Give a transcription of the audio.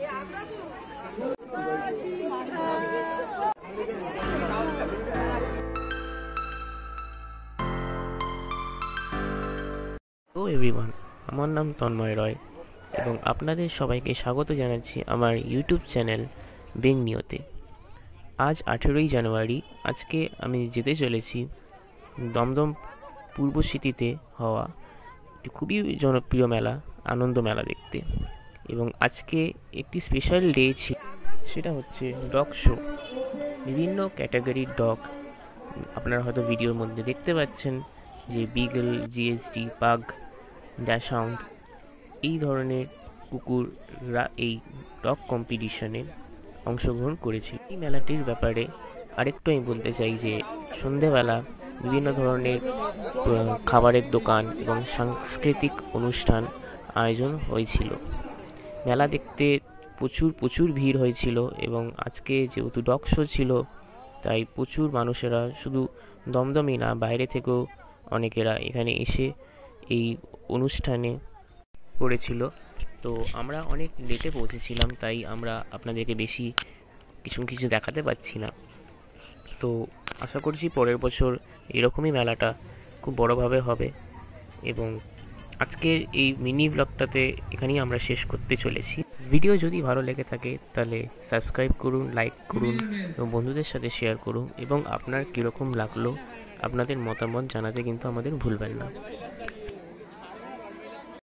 তো এভরিওয়ান, আমার নাম তন্ময় রয় এবং আপনাদের সবাইকে স্বাগত জানাচ্ছি আমার ইউটিউব চ্যানেল বেংনিওতে। আজ 18ই জানুয়ারি। আজকে আমি যেতে চলেছি দমদম পূর্ব সিটিতে হওয়া একটি খুবই জনপ্রিয় মেলা, আনন্দ মেলা দেখতে। এবং আজকে একটি স্পেশাল ডে ছিল, সেটা হচ্ছে ডগ শো। বিভিন্ন ক্যাটাগরির ডগ আপনারা হয়তো ভিডিওর মধ্যে দেখতে পাচ্ছেন, যে বিগল, জিএসডি, পাগ, ড্যাশাউন্ড, এই ধরনের কুকুররা এই ডগ কম্পিটিশনে অংশগ্রহণ করেছিল। এই মেলাটির ব্যাপারে আরেকটু আমি বলতে চাই যে সন্ধেবেলা বিভিন্ন ধরনের খাবারের দোকান এবং সাংস্কৃতিক অনুষ্ঠান আয়োজন হয়েছিল। মেলা দেখতে প্রচুর ভিড় হয়েছিল এবং আজকে যেহেতু ডগ শো ছিল, তাই প্রচুর মানুষেরা শুধু দমদমই না, বাইরে থেকেও অনেকেরা এখানে এসে এই অনুষ্ঠানে করেছিল। তো আমরা অনেক লেটে পৌঁছেছিলাম, তাই আমরা আপনাদেরকে বেশি কিছু দেখাতে পাচ্ছি না। তো আশা করছি পরের বছর এরকমই মেলাটা খুব বড়োভাবে হবে। এবং আজকের এই মিনি ব্লগটাতে এখানেই আমরা শেষ করতে চলেছি। ভিডিও যদি ভালো লেগে থাকে তাহলে সাবস্ক্রাইব করুন, লাইক করুন এবং বন্ধুদের সাথে শেয়ার করুন। এবং আপনার কীরকম লাগলো আপনাদের মতামত জানাতে কিন্তু আমাদের ভুলবেন না।